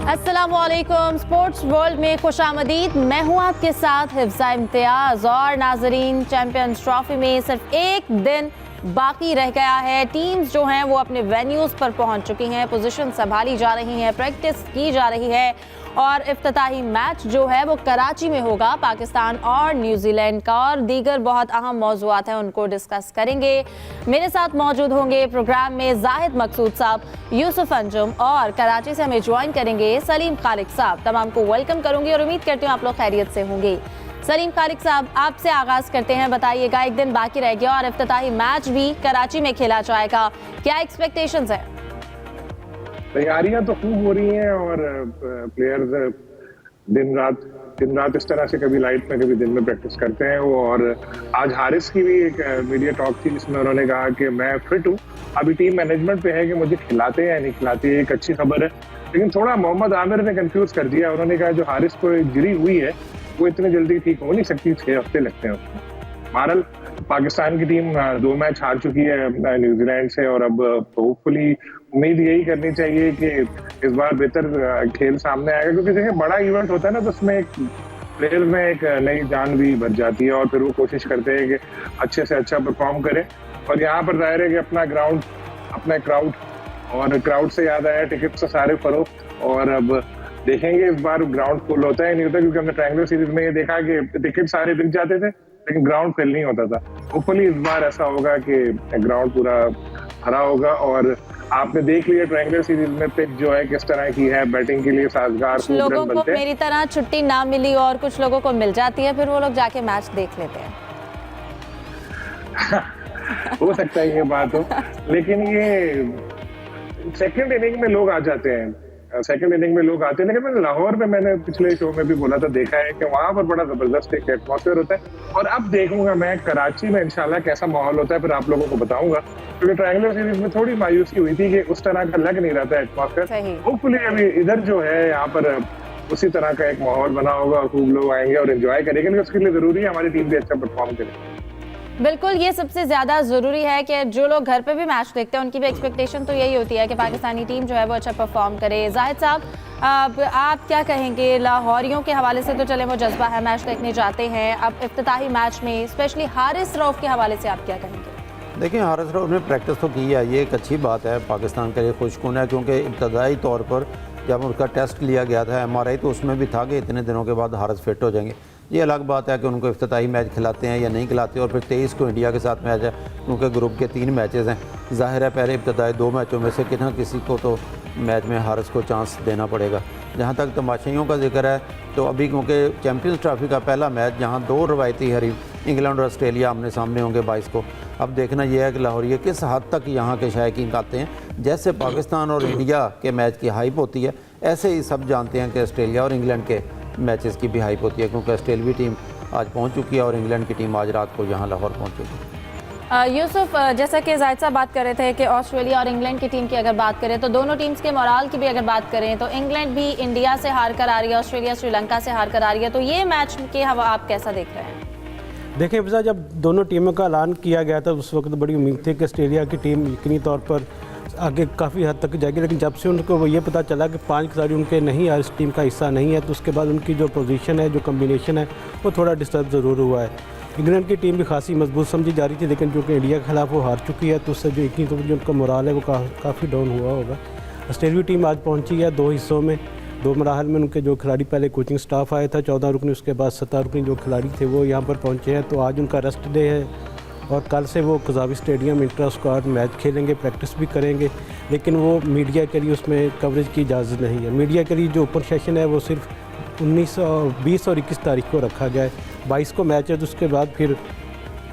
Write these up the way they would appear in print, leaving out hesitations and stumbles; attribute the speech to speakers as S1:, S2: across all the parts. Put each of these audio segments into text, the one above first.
S1: अस्सलामुअलैकुम। Sports world में खुशामदीद। मैं हूं आपके साथ हिफ्ज़ा इम्तियाज़। और नाजरीन, चैंपियंस ट्रॉफी में सिर्फ एक दिन बाकी रह गया है। टीम्स जो हैं वो अपने वेन्यूज़ पर पहुंच चुकी हैं, पोजीशन संभाली जा रही हैं, प्रैक्टिस की जा रही है और इफ्तिताही मैच जो है वो कराची में होगा पाकिस्तान और न्यूजीलैंड का। और दीगर बहुत अहम मौज़ूआत हैं, उनको डिस्कस करेंगे। मेरे साथ मौजूद होंगे प्रोग्राम में जाहिद मकसूद साहब, यूसुफ अंजुम और कराची से हमें ज्वाइन करेंगे सलीम खालिक साहब। तमाम को वेलकम करूंगी और उम्मीद करती हूँ आप लोग खैरियत से होंगे। सलीम खालिक साहब, आपसे आगाज करते हैं। बताइएगा, एक दिन बाकी रह गया और इफ्तिताही मैच भी कराची में खेला जाएगा, क्या एक्सपेक्टेशंस है?
S2: तैयारियां तो खूब हो रही हैं और प्लेयर्स दिन रात इस तरह से कभी लाइट में कभी दिन में प्रैक्टिस करते हैं वो। और आज हारिस की भी एक मीडिया टॉक थी जिसमें उन्होंने कहा कि मैं फिट हूँ, अभी टीम मैनेजमेंट पे है कि मुझे खिलाते हैं या नहीं खिलाते। एक अच्छी खबर है, लेकिन थोड़ा मोहम्मद आमिर ने कंफ्यूज कर दिया। उन्होंने कहा जो हारिस को इंजरी हुई है वो इतने जल्दी ठीक हो नहीं सकती, 6 हफ्ते लगते हैं उसको। बहरहाल पाकिस्तान की टीम 2 मैच हार चुकी है न्यूजीलैंड से और अब होपफुली उम्मीद यही करनी चाहिए कि इस बार बेहतर खेल सामने आएगा, क्योंकि देखिए बड़ा इवेंट होता है ना, तो उसमें एक प्लेयर में एक नई जान भी भर जाती है और फिर वो कोशिश करते हैं कि अच्छे से अच्छा परफॉर्म करें। और यहाँ पर जाहिर है कि अपना ग्राउंड, अपना क्राउड, और क्राउड से याद आया टिकट से सारे फरोख्त। और अब देखेंगे इस बार ग्राउंड फुल होता है नहीं होता, क्योंकि हमने ट्रायंगल सीरीज में ये देखा कि टिकट सारे बिक जाते थे लेकिन ग्राउंड फिल नहीं होता था। होपफुली इस बार ऐसा होगा कि ग्राउंड पूरा भरा होगा। और आपने देख लिया ट्रायंगल सीरीज में पिच जो है किस तरह की है, बैटिंग के लिए साजगार।
S1: कुछ लोगों को मेरी तरह छुट्टी ना मिली और कुछ लोगों को मिल जाती है, फिर वो लोग जाके मैच देख लेते हैं।
S2: हो सकता है ये बात हो, लेकिन ये सेकंड इनिंग में लोग आ जाते हैं, सेकंड इनिंग में लोग आते हैं। लेकिन मैंने लाहौर में, मैंने पिछले शो में भी बोला था, देखा है कि वहां पर बड़ा जबरदस्त एक एटमॉस्फेयर होता है। और अब देखूंगा मैं कराची में इंशाल्लाह कैसा माहौल होता है, फिर आप लोगों को बताऊंगा। क्योंकि ट्रायंगुलर सीरीज में थोड़ी मायूसी हुई थी कि उस तरह का लग नहीं रहा था एटमॉस्फेयर। होपफुली अभी इधर जो है यहाँ पर उसी तरह का एक माहौल बना होगा और खूब लोग आएंगे और एंजॉय करेंगे। लेकिन उसके लिए जरूरी है हमारी टीम भी अच्छा परफॉर्म करे।
S1: बिल्कुल, ये सबसे ज़्यादा ज़रूरी है कि जो लोग घर पे भी मैच देखते हैं उनकी भी एक्सपेक्टेशन तो यही होती है कि पाकिस्तानी टीम जो है वो अच्छा परफॉर्म करे। जाहिद साहब, आप क्या कहेंगे? लाहौरियों के हवाले से तो चले वो जज्बा है, मैच देखने जाते हैं। अब इफ्तिताही मैच में स्पेशली हारिस रऊफ के हवाले से आप क्या कहेंगे?
S3: देखिए, हारिस रऊफ ने प्रैक्टिस तो की है, ये एक अच्छी बात है पाकिस्तान के लिए, खुशकुन है। क्योंकि इब्तदाई तौर पर जब उनका टेस्ट लिया गया था MRI, तो उसमें भी था कि इतने दिनों के बाद हारिस फिट हो जाएंगे। ये अलग बात है कि उनको इफ्तिताही मैच खिलाते हैं या नहीं खिलाते। और फिर 23 को इंडिया के साथ मैच है, क्योंकि ग्रुप के 3 मैचेस हैं। ज़ाहिर है पहले इब्तिदाई 2 मैचों में से किसी को तो मैच में हारिस को चांस देना पड़ेगा। जहाँ तक तमाशाइयों का जिक्र है, तो अभी क्योंकि चैम्पियंस ट्रॉफी का पहला मैच, जहाँ 2 रवायती हरीफ इंग्लैंड और ऑस्ट्रेलिया आमने सामने होंगे 22 को। अब देखना यह है कि लाहौरिया किस हद तक यहाँ के शायकीन आते हैं। जैसे पाकिस्तान और इंडिया के मैच की हाइप होती है, ऐसे ही सब जानते हैं कि ऑस्ट्रेलिया और इंग्लैंड के मैचेस की भी हाइप होती है, क्योंकि ऑस्ट्रेलियावी टीम आज पहुंच चुकी है और इंग्लैंड की टीम आज रात को यहाँ लाहौर पहुंच चुकी है।
S1: यूसुफ, जैसा कि जाहिद साहब बात कर रहे थे कि ऑस्ट्रेलिया और इंग्लैंड की टीम की अगर बात करें तो दोनों टीम्स के मोराल की भी अगर बात करें तो इंग्लैंड भी इंडिया से हार कर आ रही है, ऑस्ट्रेलिया श्रीलंका से हार कर आ रही है। तो ये मैच के हवा आप कैसा देख रहे हैं?
S4: देखिए फिजा, जब दोनों टीमों का ऐलान किया गया था उस वक्त बड़ी उम्मीद थी कि ऑस्ट्रेलिया की टीम यकीनी तौर पर आगे काफ़ी हद तक जाएगी। लेकिन जब से उनको ये पता चला कि 5 खिलाड़ी उनके नहीं इस टीम का हिस्सा नहीं है, तो उसके बाद उनकी जो पोजीशन है, जो कम्बिनेशन है, वो थोड़ा डिस्टर्ब ज़रूर हुआ है। इंग्लैंड की टीम भी खासी मजबूत समझी जा रही थी, लेकिन जो कि इंडिया के खिलाफ वो हार चुकी है, तो उससे जो यकीनी तौर पर जो उनका मोराल है वो काफ़ी डाउन हुआ होगा। ऑस्ट्रेलिया टीम आज पहुँची है 2 हिस्सों में, 2 मराहल में। उनके जो खिलाड़ी पहले कोचिंग स्टाफ आया था 14 रुकनी, उसके बाद 17 रुकनी जो खिलाड़ी थे वो यहाँ पर पहुँचे हैं। तो आज उनका रेस्ट डे है और कल से वो कज़ावी स्टेडियम इंट्रा स्क्वाड मैच खेलेंगे, प्रैक्टिस भी करेंगे। लेकिन वो मीडिया के लिए उसमें कवरेज की इजाज़त नहीं है। मीडिया के लिए जो ओपन सेशन है वो सिर्फ 20 और 21 तारीख को रखा गया है। 22 को मैच है, तो उसके बाद फिर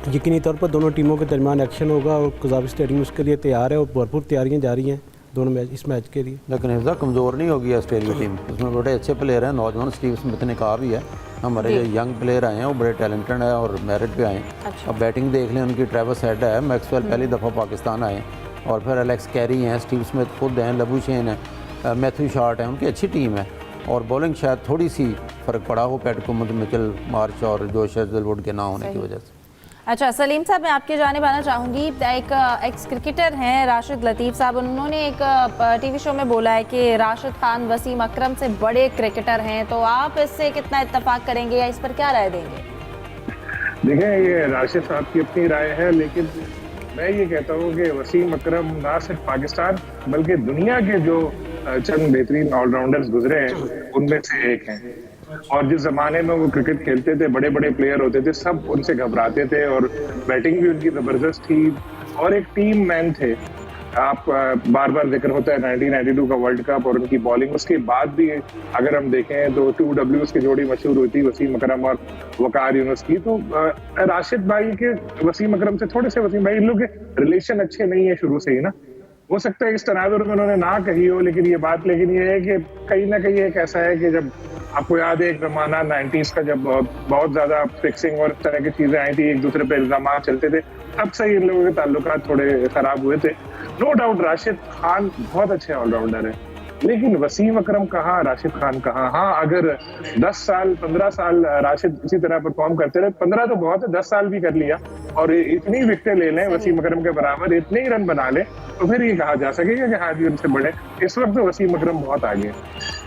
S4: यकीनी तौर पर दोनों टीमों के दरमियान एक्शन होगा और कज़ावी स्टेडियम उसके लिए तैयार है और भरपूर तैयारियाँ जारी हैं दोनों मैच इस मैच के लिए।
S3: लेकिन हिफ्ज़ा कमज़ोर नहीं होगी ऑस्ट्रेलिया टीम, उसमें बड़े अच्छे प्लेयर हैं, नौजवान। स्टीव स्मिथ ने कहा भी है हमारे जो यंग प्लेयर आए हैं वो बड़े टैलेंटेड हैं और मेरिट पे आए हैं।
S1: अच्छा।
S3: अब बैटिंग देख लें, उनकी ट्रेविस हेड है, मैक्सवेल पहली दफ़ा पाकिस्तान आए, और फिर एलेक्स कैरी हैं, स्टीव स्मिथ खुद हैं, लबूशेन है, मैथ्यू शॉर्ट है, उनकी अच्छी टीम है। और बॉलिंग शायद थोड़ी सी फ़र्क पड़ा हो पैट कुमिंस, मिचेल मार्श और जोश हेज़लवुड के ना होने की वजह से।
S1: अच्छा सलीम साहब, मैं आपके जाने आना चाहूँगी। एक एक्स क्रिकेटर हैं राशिद लतीफ़ साहब, उन्होंने एक टीवी शो में बोला है कि राशिद खान वसीम अकरम से बड़े क्रिकेटर हैं, तो आप इससे कितना इत्तेफाक करेंगे या इस पर क्या राय देंगे?
S2: देखें, ये राशिद साहब की अपनी राय है, लेकिन मैं ये कहता हूँ कि वसीम अकरम ना सिर्फ पाकिस्तान बल्कि दुनिया के जो चंद बेहतरीन ऑलराउंडर्स गुजरे हैं उनमें से एक हैं। और जिस जमाने में वो क्रिकेट खेलते थे, बड़े बड़े प्लेयर होते थे, सब उनसे घबराते थे और बैटिंग भी उनकी जबरदस्त थी और एक टीम मैन थे। आप बार बार जिक्र होता है 1992 का वर्ल्ड कप और उनकी बॉलिंग। उसके बाद भी अगर हम देखें तो 2 Ws की जोड़ी मशहूर हुई थी, वसीम अकरम और वकार यूनुस की। तो राशिद भाई के वसीम अकरम से थोड़े से वसीम भाई, इन लोग के रिलेशन अच्छे नहीं है शुरू से ही ना। हो सकता है इस तनाजुर में उन्होंने ना कही हो, लेकिन ये बात ये है कि कहीं ना कहीं एक ऐसा है कि जब आपको याद है एक जमाना 90s का, जब बहुत ज्यादा फिक्सिंग और इस तरह की चीजें आई थी, एक दूसरे पे इल्जाम चलते थे, तब से इन लोगों के ताल्लुकात थोड़े खराब हुए थे। नो डाउट राशिद खान बहुत अच्छे ऑलराउंडर है, लेकिन वसीम अकरम कहाँ, राशिद खान कहाँ। हाँ, अगर 10 साल 15 साल राशिद इसी तरह परफॉर्म करते रहे, 15 तो बहुत है, 10 साल भी कर लिया और इतनी विकेटें ले लें वसीम अकरम के बराबर, इतने ही रन बना ले, तो फिर ये कहा जा सकेगा कि हाँ जी उनसे बड़े। इस वक्त तो वसीम अकरम बहुत आगे।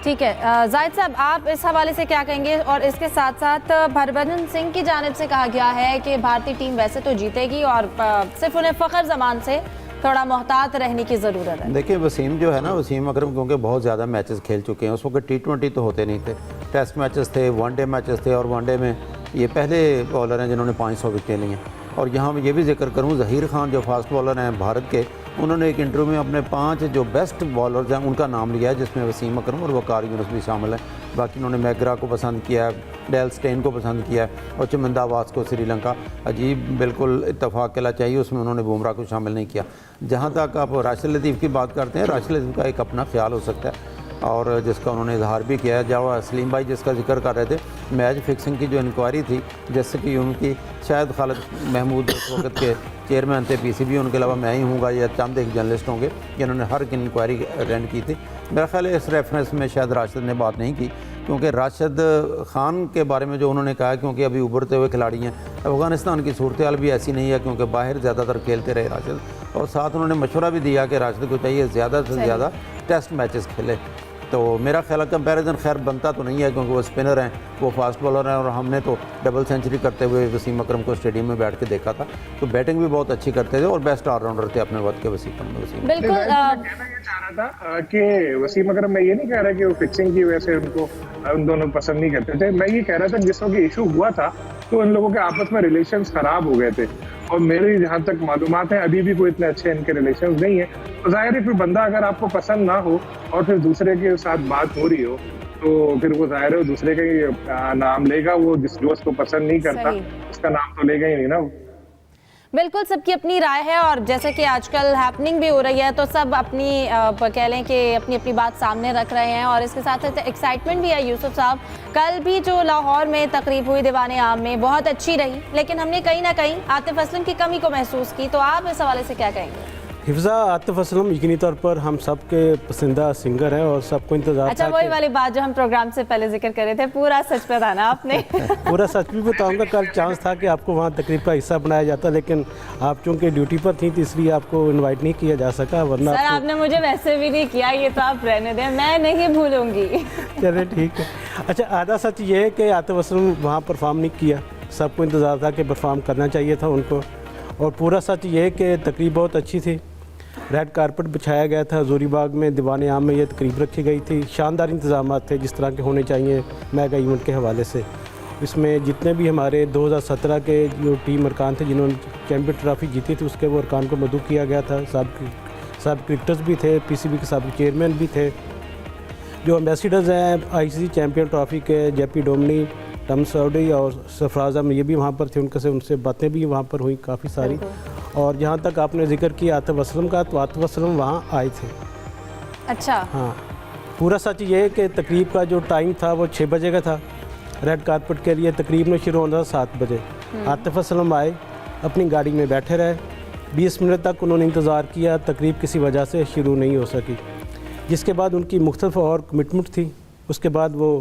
S1: ठीक है जाहिद साहब, आप इस हवाले से क्या कहेंगे? और इसके साथ साथ हरभजन सिंह की जानिब से कहा गया है कि भारतीय टीम वैसे तो जीतेगी और सिर्फ उन्हें फ़खर जमान से थोड़ा मोहतात रहने की ज़रूरत है।
S3: देखिए, वसीम जो है ना, वसीम अकरम क्योंकि बहुत ज़्यादा मैचेस खेल चुके हैं। उस वक्त T20 तो होते नहीं थे, टेस्ट मैचेस थे, वनडे मैचेस थे, और वनडे में ये पहले बॉलर हैं जिन्होंने 500 विकेटें ली हैं। और यहाँ मैं ये भी जिक्र करूँ, ज़हीर खान जो फास्ट बॉलर हैं भारत के, उन्होंने एक इंटरव्यू में अपने 5 जो बेस्ट बॉलर्स हैं उनका नाम लिया है, जिसमें वसीम अकरम और वकार यूनुस भी शामिल हैं। बाकी उन्होंने मैग्रा को पसंद किया है, डेल स्टेन को पसंद किया है, और चमिंदा वास को श्रीलंका। अजीब, बिल्कुल इत्तफाक कहना चाहिए, उसमें उन्होंने बुमराह को शामिल नहीं किया। जहाँ तक आप राशिद लतीफ़ की बात करते हैं, राशिद लतीफ़ का एक अपना ख्याल हो सकता है और जिसका उन्होंने इजहार भी किया है। जब सलीम भाई जिसका जिक्र कर रहे थे, मैच फिक्सिंग की जो इंक्वायरी थी, जैसे कि उनकी शायद खालिद महमूद उस वक्त के चेयरमैन थे PCB, उनके अलावा मैं ही हूँगा या चंद एक जर्नलिस्ट होंगे जिन्होंने हर इंक्वायरी अटेंड की थी। मेरा ख्याल है इस रेफरेंस में शायद राशिद ने बात नहीं की, क्योंकि राशिद खान के बारे में जो उन्होंने कहा, क्योंकि अभी उभरते हुए खिलाड़ी हैं, अफगानिस्तान की सूरत हाल भी ऐसी नहीं है क्योंकि बाहर ज़्यादातर खेलते रहे राशिद, और साथ उन्होंने मशवरा भी दिया कि राशिद को चाहिए ज़्यादा से ज़्यादा टेस्ट मैचेस खेले। तो मेरा ख्याल कंपैरिजन खैर बनता तो नहीं है, क्योंकि वो स्पिनर हैं, वो फास्ट बॉलर हैं, और हमने तो डबल सेंचुरी करते हुए वसीम अकरम को स्टेडियम में बैठ के देखा था। तो बैटिंग भी बहुत अच्छी करते थे और बेस्ट ऑलराउंडर थे अपने वक्त के वसीम।
S1: बिल्कुल
S2: ये चाह रहा था कि वसीम अकरम, मैं ये नहीं कह रहा कि वो फिक्सिंग की वजह से उनको उन दोनों पसंद नहीं करते थे। मैं ये कह रहा था जिस वक्त इशू हुआ था तो इन लोगों के आपस में रिलेशंस खराब हो गए थे, और मेरी जहाँ तक मालूमात है अभी भी कोई इतने अच्छे इनके रिलेशंस नहीं है। तो जाहिर है फिर बंदा अगर आपको पसंद ना हो और फिर दूसरे के साथ बात हो रही हो, तो फिर वो जाहिर है दूसरे का ही नाम लेगा। वो जो उसको पसंद नहीं करता उसका नाम तो लेगा ही नहीं ना।
S1: बिल्कुल, सबकी अपनी राय है, और जैसे कि आजकल हैपनिंग भी हो रही है तो सब अपनी कह लें कि अपनी अपनी बात सामने रख रहे हैं, और इसके साथ साथ एक्साइटमेंट भी है। यूसुफ साहब, कल भी जो लाहौर में तकरीब हुई दीवाने आम में बहुत अच्छी रही, लेकिन हमने कहीं ना कहीं आतिफ असलम की कमी को महसूस की, तो आप इस हवाले से क्या कहेंगे?
S4: हिफ्ज़ा आतिफ असलम यकीनी तौर पर हम सब के पसंदीदा सिंगर हैं और सबको इंतजार।
S1: अच्छा, वही वाली बात जो हम प्रोग्राम से पहले जिक्र कर रहे थे, पूरा सच बताना आपने।
S4: पूरा सच भी बताऊंगा। कल चांस था कि आपको वहाँ तकरीब का हिस्सा बनाया जाता, लेकिन आप चूँकि ड्यूटी पर थी तो इसलिए आपको इनवाइट नहीं किया जा सका, वरना
S1: सर आपने मुझे वैसे भी नहीं किया, ये तो आप रहने दें, मैं नहीं भूलूंगी।
S4: चलिए ठीक है। अच्छा, आधा सच ये है कि आतिफ असलम वहाँ परफॉर्म नहीं किया, सबको इंतज़ार था कि परफॉर्म करना चाहिए था उनको, और पूरा सच ये है कि तकरीब बहुत अच्छी थी। रेड कारपेट बिछाया गया था हजूरी बाग में, दीवाने आम में ये तकरीब रखी गई थी। शानदार इंतजाम थे जिस तरह के होने चाहिए मेगा इवेंट के हवाले से। इसमें जितने भी हमारे 2017 के जो टीम अरकान थे जिन्होंने चैम्पियन ट्रॉफी जीती थी, उसके वो अरकान को मदऊ किया गया था। सब क्रिकेटर्स भी थे, PCB के सब चेयरमैन भी थे। जो एम्बेसडर्स हैं ICC चैम्पियन ट्रॉफी के, जेपी डोमनी, टम सऊदी और सरफराज अहमद, ये भी वहाँ पर थे। उनसे बातें भी वहाँ पर हुई काफ़ी सारी। और जहाँ तक आपने जिक्र किया आतिफ असलम का, तो आतिफ असलम वहाँ आए थे।
S1: अच्छा,
S4: हाँ, पूरा सच ये है कि तकरीब का जो टाइम था वो 6 बजे का था। रेड कारपेट के लिए तकरीब में शुरू होना था 7 बजे। आतिफ असलम आए, अपनी गाड़ी में बैठे रहे, 20 मिनट तक उन्होंने इंतज़ार किया। तकरीब किसी वजह से शुरू नहीं हो सकी, जिसके बाद उनकी मुख्तलिफ और कमिटमेंट थी। उसके बाद वो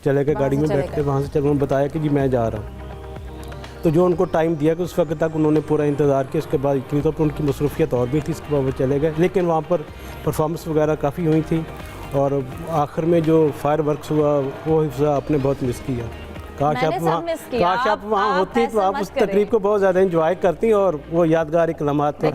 S4: चले गए गाड़ी में बैठ के, वहाँ से चलो, उन्होंने बताया कि जी मैं जा रहा हूँ। तो जो उनको टाइम दिया कि उस वक्त तक उन्होंने पूरा इंतज़ार किया, उसके बाद यकीनी तौर पर उनकी मसरूफियत और भी थी, इसके बाद वो चले गए। लेकिन वहाँ पर परफॉर्मेंस वगैरह काफ़ी हुई थी और आखिर में जो फायर वर्क्स हुआ वो हिफ्ज़ा आपने बहुत मिस किया। काश आप वहाँ होती तो आप उस तकरीब को बहुत ज़्यादा एंजॉय करती और वो यादगार एक लम्हात थे।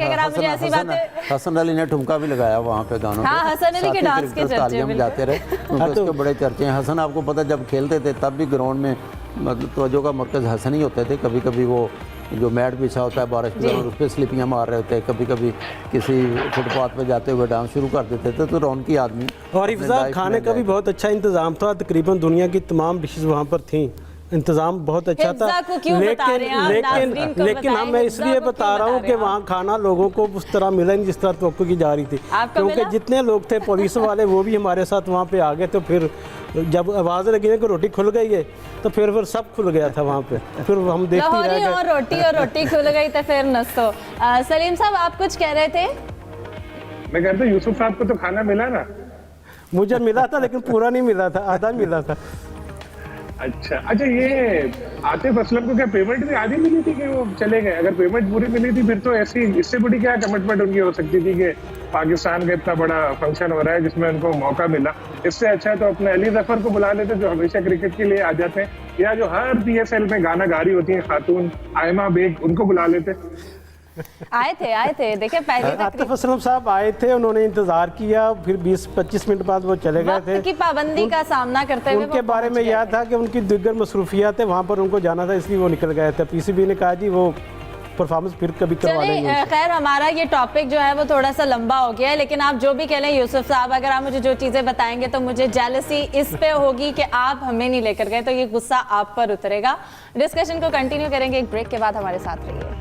S3: हसन अली ने ठुमका भी लगाया वहाँ पे गानों पे।
S1: हाँ, हसन अली के डांस के चर्चे
S3: में जाते रहे क्योंकि उसके बड़े चर्चे हैं। हसन आपको पता जब खेलते थे तब भी ग्राउंड में मतलब तवज्जो का मरकज़ हसन ही होते थे। कभी कभी वो जो मैट बिछा होता है बारिश के दौरान उस पर स्लिपियाँ मार रहे होते हैं, कभी कभी किसी फुटपाथ पे जाते हुए डांस शुरू कर देते थे। तो रौनकी आदमी
S4: और हिफ्ज़ा खाने का भी बहुत अच्छा इंतज़ाम था, तकरीबन दुनिया की तमाम डिशेज़ वहाँ पर थी, इंतज़ाम बहुत अच्छा था। लेकिन हम मैं इसलिए बता रहा हूँ कि वहाँ खाना लोगों को उस तरह मिला नहीं जिस तरह तवक्को की जा रही थी, क्योंकि जितने लोग थे पुलिस वाले वो भी हमारे साथ वहाँ पे आ गए। तो फिर जब आवाज़ लगी कि रोटी खुल गई है तो फिर सब खुल गया था वहाँ पे। फिर हम देखते रह गए
S1: और रोटी खुल गई तो फिर नस्तो। सलीम साहब आप कुछ कह रहे थे?
S2: मैं कहता हूँ यूसुफ साहब को तो खाना मिला ना?
S4: मुझे मिला था लेकिन पूरा नहीं मिला था, आधा मिला था।
S2: अच्छा, ये आतिफ असलम को क्या पेमेंट भी आधी मिली थी कि वो चले गए? अगर पेमेंट पूरी मिली थी फिर तो ऐसी इससे बड़ी क्या कमिटमेंट उनकी हो सकती थी कि पाकिस्तान का इतना बड़ा फंक्शन हो रहा है जिसमें उनको मौका मिला। इससे अच्छा तो अपने अली जफर को बुला लेते जो हमेशा क्रिकेट के लिए आ जाते हैं, या जो हर PSL में गाना गा रही होती है खातून आयमा बेग, उनको बुला लेते।
S1: आए थे देखिए पहले
S4: आतिफ असलम साहब आए थे, उन्होंने इंतजार किया, फिर 20-25 मिनट बाद वो चले गए थे।
S1: की पाबंदी का सामना करते हुए
S4: उनके बारे में यह था कि उनकी दिग्गर मसरूफियात है, वहाँ पर उनको जाना था इसलिए वो निकल गए थे। PCB ने कहा जी वो परफॉर्मेंस फिर कभी करवा लेंगे।
S1: खैर हमारा ये टॉपिक जो है वो थोड़ा सा लंबा हो गया है, लेकिन आप जो भी कह लें यूसुफ साहब, अगर आप मुझे जो चीज़ें बताएंगे तो मुझे जेलसी इस पे होगी कि आप हमें नहीं लेकर गए, तो ये गुस्सा आप पर उतरेगा। डिस्कशन को कंटिन्यू करेंगे एक ब्रेक के बाद, हमारे साथ रहिए।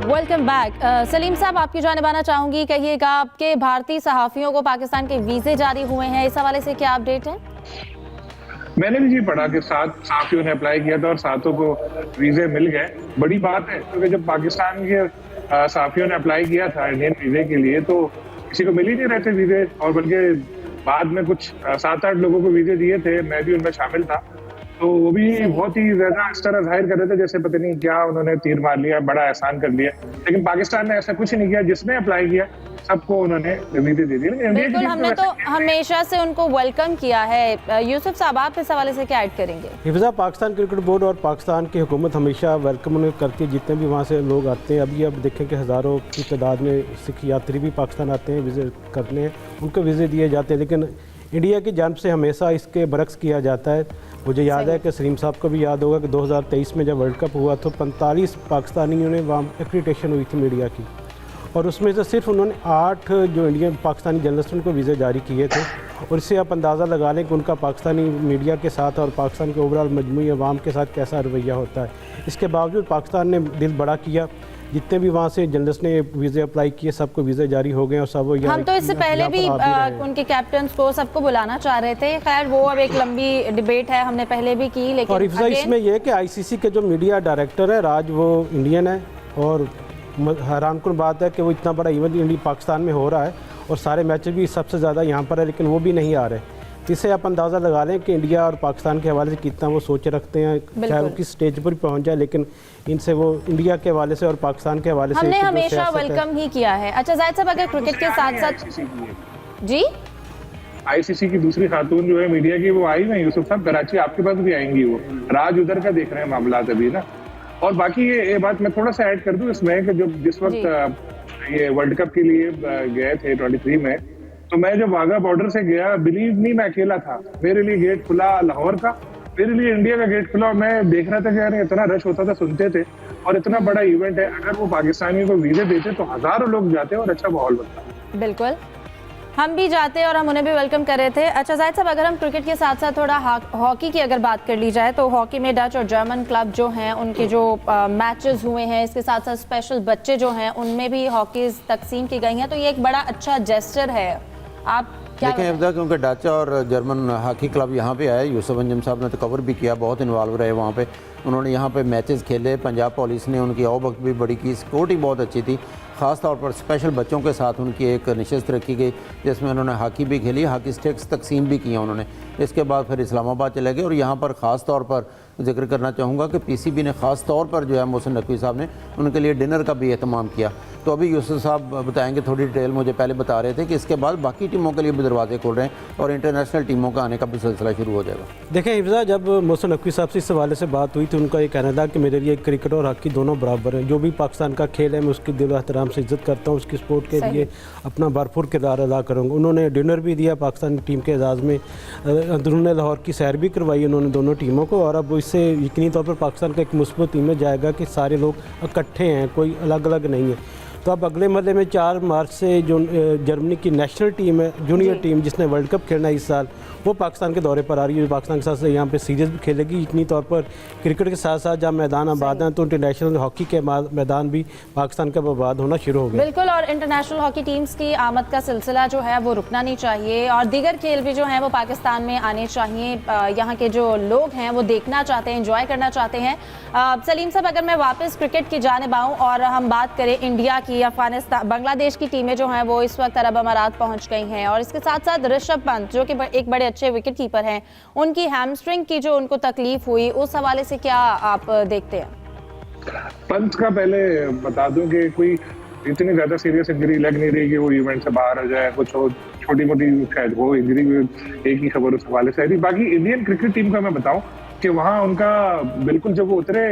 S1: Welcome back. सलीम साहब आपकी जानिबाना चाहूंगी, कहिएगा आपके भारतीय सहाफियों को पाकिस्तान के वीजे जारी हुए हैं, इस हवाले से क्या अपडेट है?
S2: मैंने भी जी पढ़ा कि 7 सहाफियों ने अप्लाई किया था और 7 को वीजे मिल गए। बड़ी बात है क्योंकि जब पाकिस्तान के सहाफियों ने अप्लाई किया था इंडियन वीजे के लिए तो किसी को मिल ही नहीं रहे थे वीजे, और बल्कि बाद में कुछ 7-8 लोगों को वीजे दिए थे, मैं भी उनमें शामिल था। तो वो भी बहुत ही ज्यादा इस तरह जाहिर कर रहे थे जैसे पता नहीं क्या उन्होंने तीर मार लिया, बड़ा एहसान कर लिया। लेकिन पाकिस्तान ने ऐसा कुछ नहीं किया, जिसने अप्लाई किया सबको उन्होंने वीजे दे दी।
S1: बिल्कुल, हमने तो हमेशा से उनको वेलकम किया है। यूसुफ साहब आप इस हवाले से क्या ऐड करेंगे?
S4: हिफ्ज़ा पाकिस्तान क्रिकेट बोर्ड और पाकिस्तान की हुकूमत हमेशा वेलकम उन्हें करती है, जितने भी वहाँ से लोग आते हैं। अभी अब देखें कि हज़ारों की तादाद में सिख यात्री भी पाकिस्तान आते हैं विजिट करने, उनको वीज़े दिए जाते हैं। लेकिन इंडिया की जानिब से हमेशा इसके बरक्स किया जाता है। मुझे याद है कि सलीम साहब को भी याद होगा कि 2023 में जब वर्ल्ड कप हुआ तो 45 पाकिस्तानियों ने वहाँ एक्रीडिटेशन हुई थी मीडिया की, और उसमें से सिर्फ उन्होंने 8 जो इंडियन पाकिस्तानी जर्नलिस्ट उनको वीज़े जारी किए थे। और इससे आप अंदाज़ा लगा लें कि उनका पाकिस्तानी मीडिया के साथ और पाकिस्तान के ओवरऑल मजमूई अवाम के साथ कैसा रवैया होता है। इसके बावजूद पाकिस्तान ने दिल बड़ा किया, जितने भी वहाँ से जर्नलिस्ट ने वीज़े अप्लाई किए सबको वीज़े जारी हो गए और सब वो
S1: हम तो इससे पहले भी उनके कैप्टन को सबको बुलाना चाह रहे थे। खैर वो अब एक लंबी डिबेट है, हमने पहले भी की। लेकिन
S4: और हिफ्ज़ा इसमें यह है कि ICC के जो मीडिया डायरेक्टर है राज, वो इंडियन है, और हैरानकुन बात है कि वो इतना बड़ा इवेंट पाकिस्तान में हो रहा है और सारे मैच भी सबसे ज़्यादा यहाँ पर है, लेकिन वो भी नहीं आ रहे। इससे आप अंदाज़ा लगा लें कि इंडिया और पाकिस्तान के हवाले से कितना वो सोच रखते हैं, चाहे वो किस स्टेज पर पहुंच जाए, लेकिन इनसे वो इंडिया के हवाले से और पाकिस्तान के हवाले से
S1: हमने हमेशा वेलकम ही किया है। अच्छा जाहिद साहब, अगर क्रिकेट के साथ साथ जी
S2: ICC की दूसरी खातून जो है मीडिया की वो आई ना यूसुफ साहब, कराची आपके पास भी आएंगी। वो राज उधर का देख रहे हैं मामला अभी ना। और बाकी ये बात मैं थोड़ा सा ऐड कर दूं इसमें कि जो जिस वक्त ये वर्ल्ड कप के लिए गए थे 23 में, तो मैं जब वाघा बॉर्डर से गया, बिलीव नहीं मैं अकेला था। मेरे लिए गेट खुला लाहौर का, मेरे लिए इंडिया का गेट खुला, और मैं देख रहा था कि यार इतना रश होता था, सुनते थे, और इतना बड़ा इवेंट है, अगर वो पाकिस्तानियों को वीजे देते तो हजारों लोग जाते और अच्छा माहौल बनता।
S1: बिल्कुल हम भी जाते और हम उन्हें भी वेलकम कर रहे थे। अच्छा जाहिद साहब, अगर हम क्रिकेट के साथ साथ थोड़ा हॉकी की अगर बात कर ली जाए तो हॉकी में डच और जर्मन क्लब जो हैं उनके जो मैचेस हुए हैं, इसके साथ साथ स्पेशल बच्चे जो हैं उनमें भी हॉकीज तकसीम की गई हैं, तो ये एक बड़ा अच्छा जेस्चर है। आप क्या
S3: देखें इफ्ता, क्योंकि डच और जर्मन हॉकी क्लब यहाँ पे आए, यूसुफ अंजम साहब ने तो कवर भी किया, बहुत इन्वॉल्व रहे वहाँ पे, उन्होंने यहाँ पे मैचेस खेले, पंजाब पुलिस ने उनकी आओ वक्त भी बड़ी की, सिक्योरिटी बहुत अच्छी थी, ख़ास तौर पर स्पेशल बच्चों के साथ उनकी एक नशस्त रखी गई जिसमें उन्होंने हॉकी भी खेली, हॉकी स्टिक्स तकसीम भी किया उन्होंने। इसके बाद फिर इस्लामाबाद चले गए और यहाँ पर ख़ास तौर पर जिक्र करना चाहूँगा कि पीसीबी ने ख़ास तौर पर जो है मोहसिन नकवी साहब ने उनके लिए डिनर का भी एहतमाम किया। तो अभी यूसुफ साहब बताएंगे थोड़ी डिटेल, मुझे पहले बता रहे थे कि इसके बाद बाकी टीमों के लिए भी दरवाजे खोल रहे हैं और इंटरनेशनल टीमों का आने का भी सिलसिला शुरू हो जाएगा।
S4: देखें हिफ्जा, जब मोहसिन नकवी साहब से इस हवाले से बात हुई तो उनका ये कहना था कि मेरे लिए क्रिकेट और हॉकी दोनों बराबर है, जो भी पाकिस्तान का खेल है मैं उसकी दिल एहतराम से इज्जत करता हूँ, उसकी स्पोर्ट के लिए अपना भरपूर किरदार अदा करूँगा। उन्होंने डिनर भी दिया पाकिस्तान की टीम के एजाज़ में, अंदरून लाहौर की सैर भी करवाई उन्होंने दोनों टीमों को, और अब इससे यकीनी तौर पर पाकिस्तान का एक मुस्बत टीम में जाएगा कि सारे लोग इकट्ठे हैं, कोई अलग अलग नहीं है। तो अब अगले मरले में 4 मार्च से जो जर्मनी की नेशनल टीम है, जूनियर टीम जिसने वर्ल्ड कप खेलना है इस साल, वो पाकिस्तान के दौरे पर आ रही है, पाकिस्तान के साथ यहाँ पे सीरीज़ भी खेलेगी। यकीनी तौर पर क्रिकेट के साथ साथ जब मैदान आबाद हैं तो इंटरनेशनल हॉकी के मैदान भी पाकिस्तान का आबाद होना शुरू हो गया।
S1: बिल्कुल, और इंटरनेशनल हॉकी टीम्स की आमद का सिलसिला जो है वो रुकना नहीं चाहिए और दीगर खेल भी जो हैं वो पाकिस्तान में आने चाहिए। यहाँ के जो लोग हैं वो देखना चाहते हैं, एंजॉय करना चाहते हैं। सलीम साहब, अगर मैं वापस क्रिकेट की जानिब आऊँ और हम बात करें इंडिया की, अफगानिस्तान, बांग्लादेश की टीमें जो हैं वो इस वक्त अरब अमारात पहुँच गई हैं और इसके साथ साथ ऋषभ पंत जो कि एक बड़े अच्छे विकेट कीपर हैं, उनकी हैमस्ट्रिंग की जो उनको तकलीफ हुई, उस हवाले से क्या आप देखते हैं?
S2: पंत का पहले बता दूं कि कोई इतनी ज्यादा सीरियस इंजरी लग नहीं रही कि वो इवेंट से बाहर आ जाए, कुछ छोटी मोटी शायद वो इंजरी एक ही खबर उस हवाले से आई थी। बाकी इंडियन क्रिकेट टीम का मैं बताऊं कि वहाँ उनका बिल्कुल जब वो उतरे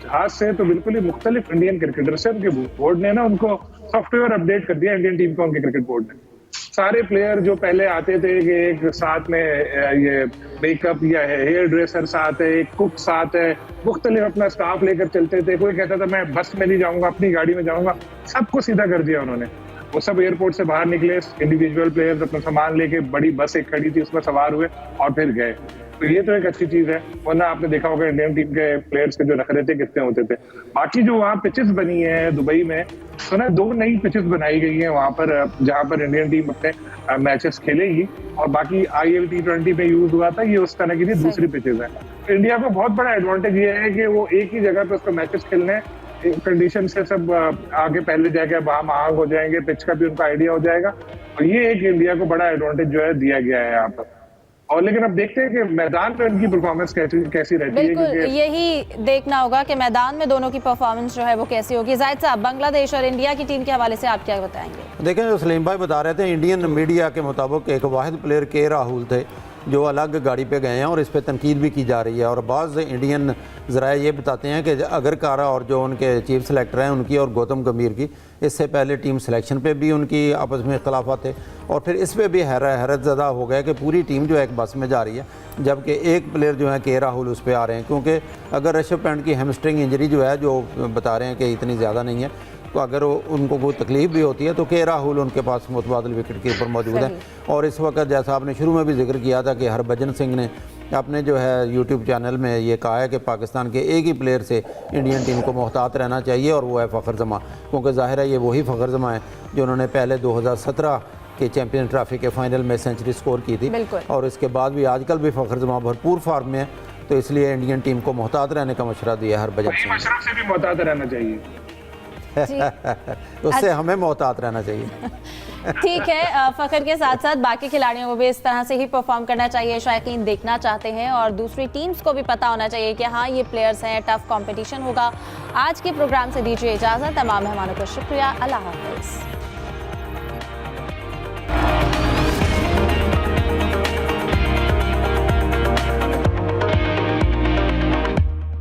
S2: जहाज से तो बिल्कुल ही मुख्तलिफ इंडियन क्रिकेटर से उनके बोर्ड ने ना उनको सॉफ्टवेयर अपडेट कर दिया इंडियन टीम का, उनके क्रिकेट बोर्ड ने। सारे प्लेयर जो पहले आते थे कि एक साथ में ये मेकअप या हेयर ड्रेसर साथ है, एक कुक साथ है, मुख्तलिफ अपना स्टाफ लेकर चलते थे, कोई कहता था मैं बस में नहीं जाऊंगा अपनी गाड़ी में जाऊंगा, सबको सीधा कर दिया उन्होंने। वो सब एयरपोर्ट से बाहर निकले, इंडिविजुअल प्लेयर्स अपना सामान लेके, बड़ी बस एक खड़ी थी उसमें सवार हुए और फिर गए। तो ये तो एक अच्छी चीज है, वरना आपने देखा होगा इंडियन टीम के प्लेयर्स के जो नखरे थे कितने होते थे। बाकी जो वहाँ पिचेस बनी है दुबई में, तो ना 2 नई पिचेस बनाई गई हैं वहाँ पर जहाँ पर इंडियन टीम अपने मैचेस खेलेगी, और बाकी IL T20 में यूज हुआ था, ये उस तरह की थी दूसरी पिचेस है। इंडिया को बहुत बड़ा एडवांटेज ये है कि वो एक ही जगह पे उसको मैचेस खेलने कंडीशन से सब आगे पहले जाके वहाँ आग हो जाएंगे, पिच का भी उनका आइडिया हो जाएगा, और ये एक इंडिया को बड़ा एडवांटेज जो है दिया गया है यहाँ पर। और लेकिन अब देखते हैं कि मैदान में उनकी परफॉर्मेंस कैसी रहती है।
S1: बिल्कुल यही देखना होगा कि मैदान में दोनों की परफॉर्मेंस जो है वो कैसी होगी। जाहिद साहब, बांग्लादेश और इंडिया की टीम के हवाले से आप क्या बताएंगे?
S3: देखें, जो सलीम भाई बता रहे थे, इंडियन मीडिया के मुताबिक एक वाहिद प्लेयर के राहुल थे जो अलग गाड़ी पे गए हैं और इस पर तनकीद भी की जा रही है, और बाज़ इंडियन ज़राए ये बताते हैं कि अगर कारा और जो उनके चीफ सेलेक्टर हैं उनकी और गौतम गंभीर की, इससे पहले टीम सिलेक्शन पे भी उनकी आपस में इख्तलाफात थे, और फिर इस पर भी हैरत ज़दा हो गया कि पूरी टीम जो है एक बस में जा रही है, जबकि एक प्लेयर जो है के राहुल उस पर आ रहे हैं, क्योंकि अगर ऋषभ पंत की हैमस्ट्रिंग इंजरी जो है, जो बता रहे हैं कि इतनी ज़्यादा नहीं है, तो अगर उनको कोई तकलीफ भी होती है तो के राहुल उनके पास मुतबादिल विकेट कीपर मौजूद है। और इस वक्त जैसा आपने शुरू में भी जिक्र किया था कि हरभजन सिंह ने अपने जो है यूट्यूब चैनल में ये कहा है कि पाकिस्तान के एक ही प्लेयर से इंडियन टीम को मोहतात रहना चाहिए, और वो है फ़खर जमा, क्योंकि ज़ाहिर है ये वही फ़खर जमा है जो उन्होंने पहले 2017 के चैम्पियन ट्रॉफी के फाइनल में सेंचुरी स्कोर की थी, और इसके बाद भी आजकल भी फ़खर जमा भरपूर फॉर्म में है, तो इसलिए इंडियन टीम को मोहतात रहने का मशवरा दिया हरभजन सिंह ने।
S2: से भी मोहतात रहना चाहिए
S3: उससे हमें मोहतात रहना चाहिए।
S1: ठीक है, फखर के साथ साथ बाकी खिलाड़ियों को भी इस तरह से ही परफॉर्म करना चाहिए, शायकीन देखना चाहते हैं, और दूसरी टीम्स को भी पता होना चाहिए कि हाँ ये प्लेयर्स हैं, टफ कंपटीशन होगा। आज के प्रोग्राम से दीजिए इजाज़त, तमाम मेहमानों को शुक्रिया, अल्लाह हाफ़िज़।